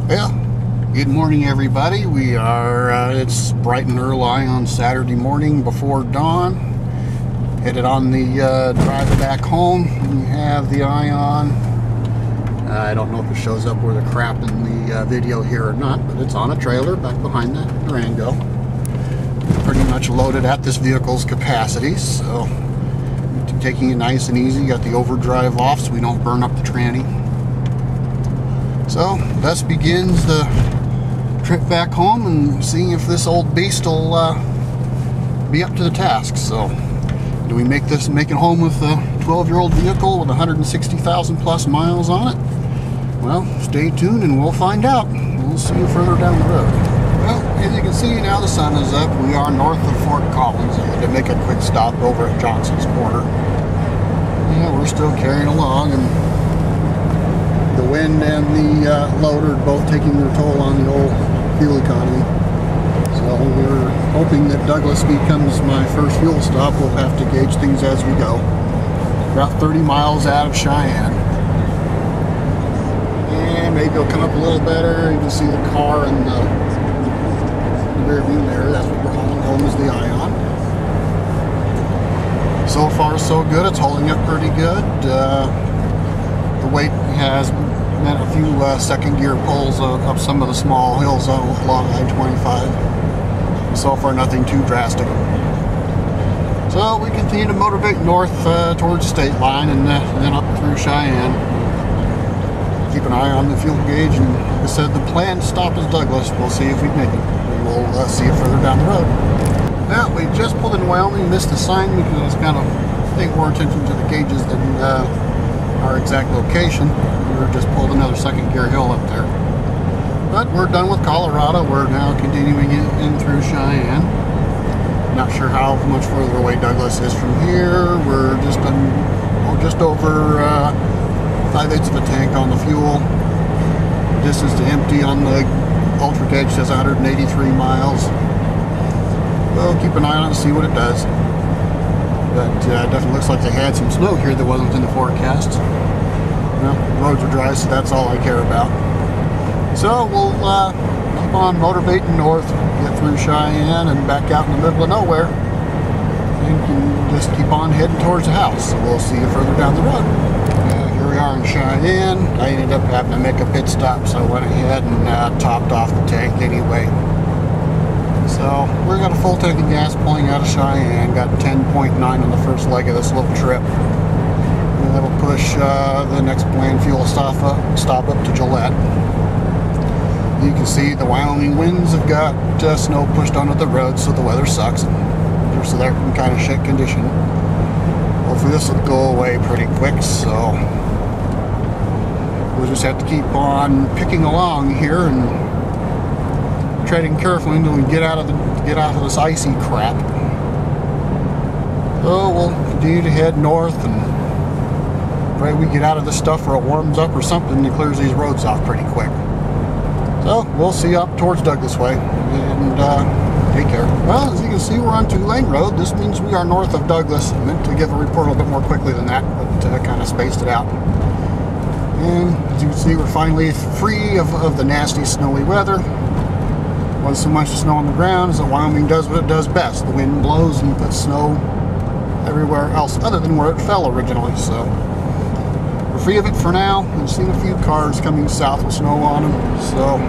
Well, good morning, everybody. We are, it's bright and early on Saturday morning before dawn. Headed on the drive back home. We have the Ion. I don't know if it shows up where the crap in the video here or not, but it's on a trailer back behind the Durango. Pretty much loaded at this vehicle's capacity, so taking it nice and easy. Got the overdrive off so we don't burn up the tranny. So thus begins the trip back home and seeing if this old beast will be up to the task. So do we make it home with a 12-year-old vehicle with 160,000 plus miles on it? Well, stay tuned and we'll find out. We'll see you further down the road. Well, as you can see now, the sun is up. We are north of Fort Collins. I had to make a quick stop over at Johnson's Corner. Yeah, we're still carrying along, and the wind and the loader are both taking their toll on the old fuel economy. So we're hoping that Douglas becomes my first fuel stop. We'll have to gauge things as we go. About 30 miles out of Cheyenne. And maybe it'll come up a little better. You can see the car in the rear view mirror. That's what we're hauling home, is the Ion. So far so good. It's holding up pretty good. The weight has meant a few second gear pulls up some of the small hills along I-25. So far nothing too drastic. So we continue to motivate north towards the state line and then up through Cheyenne. Keep an eye on the fuel gauge, and like I said, the planned stop is Douglas. We'll see if we make it. We'll see it further down the road. Well, we just pulled in Wyoming, missed the sign because I was kind of paying more attention to the gauges than our exact location. We were just pulled another second gear hill up there. But we're done with Colorado. We're now continuing in through Cheyenne. Not sure how much further away Douglas is from here. We're just over 5/8 of a tank on the fuel. Distance to empty on the ultra gauge says 183 miles. We'll keep an eye on it and see what it does. But it definitely looks like they had some snow here that wasn't in the forecast. Well, roads are dry, so that's all I care about. So we'll keep on motivating north, get through Cheyenne and back out in the middle of nowhere. And can just keep on heading towards the house. So we'll see you further down the road. Here we are in Cheyenne. I ended up having to make a pit stop, so I went ahead and topped off the tank anyway. So we've got a full tank of gas pulling out of Cheyenne. Got 10.9 on the first leg of this little trip. And that'll push the next planned fuel stop up to Gillette. You can see the Wyoming winds have got snow pushed onto the road, so the weather sucks. So they're in kind of shit condition. Hopefully this will go away pretty quick, so we'll just have to keep on picking along here and treading carefully until we get out of this icy crap. So we'll continue to head north and pray we get out of this stuff or it warms up or something that clears these roads off pretty quick. So we'll see you up towards Douglas way, and take care. Well, as you can see, we're on 2-lane road. This means we are north of Douglas. I meant to give a report a little bit more quickly than that, but kind of spaced it out. And as you can see, we're finally free of the nasty snowy weather. Wasn't so much the snow on the ground as that Wyoming does what it does best. The wind blows and puts snow everywhere else other than where it fell originally. So we're free of it for now. I've seen a few cars coming south with snow on them. So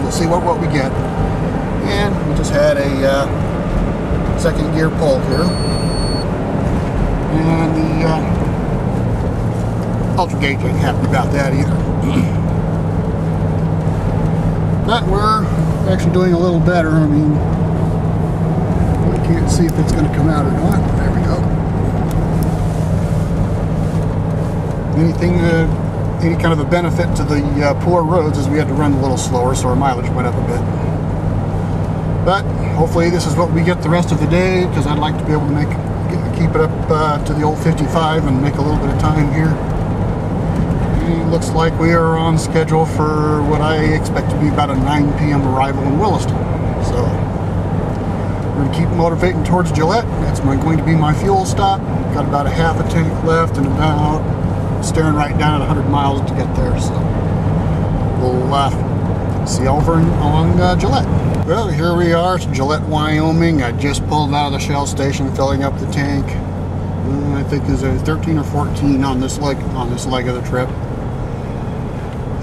we'll see what we get. And we just had a second gear pull here. And the ultra gauge ain't happy about that either. But we're actually doing a little better. I mean, I can't see if it's going to come out or not. There we go. Any kind of a benefit to the poor roads is we had to run a little slower, so our mileage went up a bit. But hopefully this is what we get the rest of the day, because I'd like to be able to keep it up to the old 55 and make a little bit of time here. It looks like we are on schedule for what I expect to be about a 9 p.m. arrival in Williston. So we're going to keep motivating towards Gillette. That's going to be my fuel stop. Got about a half a tank left and about staring right down at 100 miles to get there. So we'll see over along Gillette. Well, here we are. It's Gillette, Wyoming. I just pulled out of the Shell station, filling up the tank. I think there's a 13 or 14 on this leg of the trip.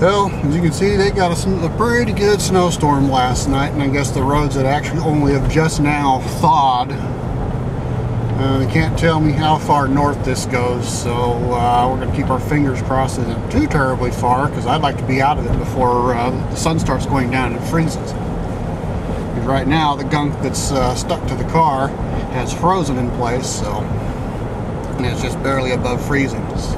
Well, as you can see, they got a pretty good snowstorm last night, and I guess the roads that actually only have just now thawed. They can't tell me how far north this goes, so we're going to keep our fingers crossed it isn't too terribly far, because I'd like to be out of it before the sun starts going down and it freezes. Because right now, the gunk that's stuck to the car has frozen in place, so and it's just barely above freezing. So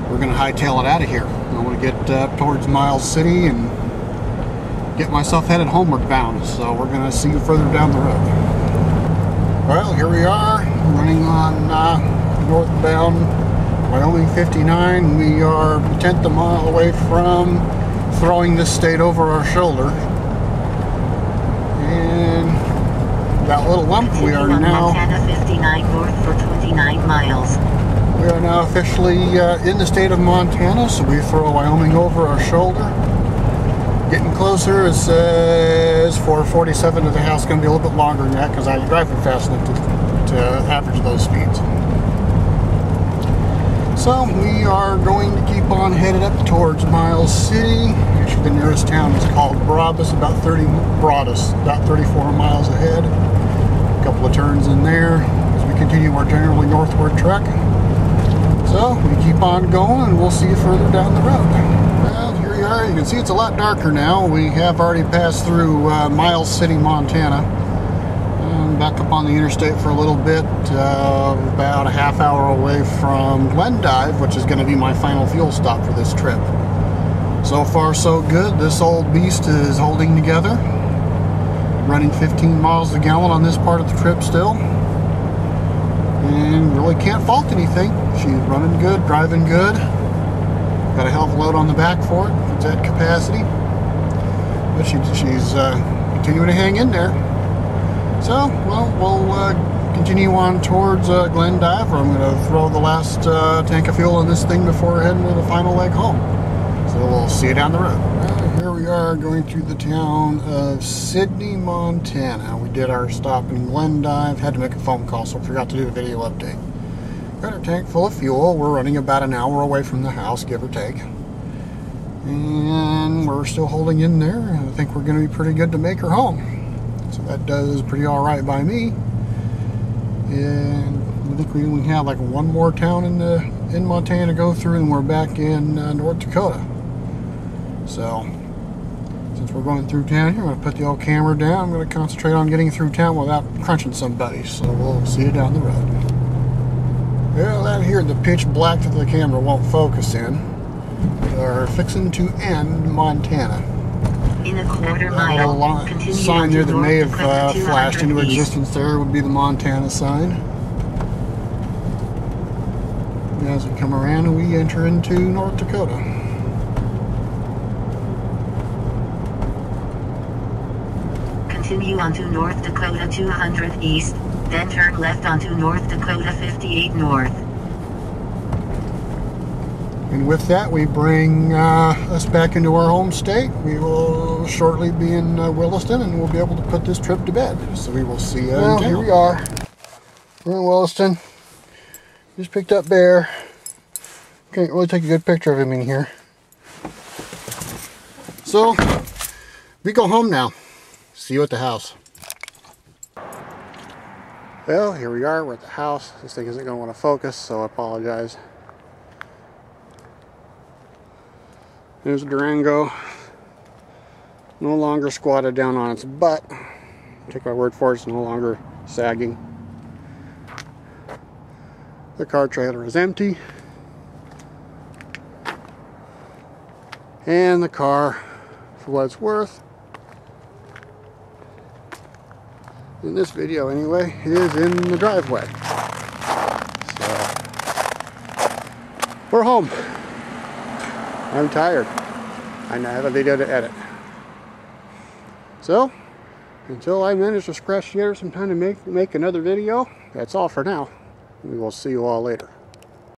we're going to hightail it out of here. I want to get up towards Miles City and get myself headed homeward bound. So we're going to see you further down the road. Well, here we are, running on northbound Wyoming 59. We are a tenth of a mile away from throwing this state over our shoulder. And that little lump, we are now Montana 59 north for 29 miles. We are now officially in the state of Montana, so we throw Wyoming over our shoulder. Getting closer. It says 447 to the house. Going to be a little bit longer than that because I'm driving fast enough to average those speeds. So we are going to keep on headed up towards Miles City. Actually, the nearest town is called Broadus, about 34 miles ahead. A couple of turns in there as we continue our generally northward trek. So we keep on going, and we'll see you further down the road. Well, here we are. You can see it's a lot darker now. We have already passed through Miles City, Montana. Back up on the interstate for a little bit, about a half hour away from Glendive, which is going to be my final fuel stop for this trip. So far, so good. This old beast is holding together. Running 15 miles a gallon on this part of the trip still. And really can't fault anything. She's running good, driving good. Got a hell of a load on the back for it. It's at capacity. But she's continuing to hang in there. So, well, we'll continue on towards Glendive, where I'm going to throw the last tank of fuel in this thing before heading to the final leg home. So we'll see you down the road. Well, here we are going through the town of Sidney, Montana. We did our stop in Glendive. Had to make a phone call, so I forgot to do a video update. Got our tank full of fuel. We're running about an hour away from the house, give or take. And we're still holding in there. I think we're going to be pretty good to make her home. So that does pretty all right by me. And I think we only have like one more town in Montana to go through, and we're back in North Dakota. So since we're going through town here, I'm going to put the old camera down. I'm going to concentrate on getting through town without crunching somebody. So we'll see you down the road. Well, out here, the pitch black that the camera won't focus in. We are fixing to end Montana. In a quarter mile, continue sign there that may have flashed into east. existence there would be the Montana sign. And as we come around and we enter into North Dakota. Continue onto North Dakota 200 east, then turn left onto North Dakota 58 north. And with that, we bring us back into our home state. We will shortly be in Williston, and we'll be able to put this trip to bed. So we will see you in town. Here we are. We're in Williston. Just picked up Bear. Can't really take a good picture of him in here. So, we go home now. See you at the house. Well, here we are. We're at the house. This thing isn't going to want to focus, so I apologize. There's a Durango, no longer squatted down on its butt. Take my word for it, it's no longer sagging. The car trailer is empty. And the car, for what it's worth, in this video anyway, is in the driveway. So, we're home. I'm tired. I now have a video to edit. So, until I manage to scratch together some time to make another video, that's all for now. We will see you all later.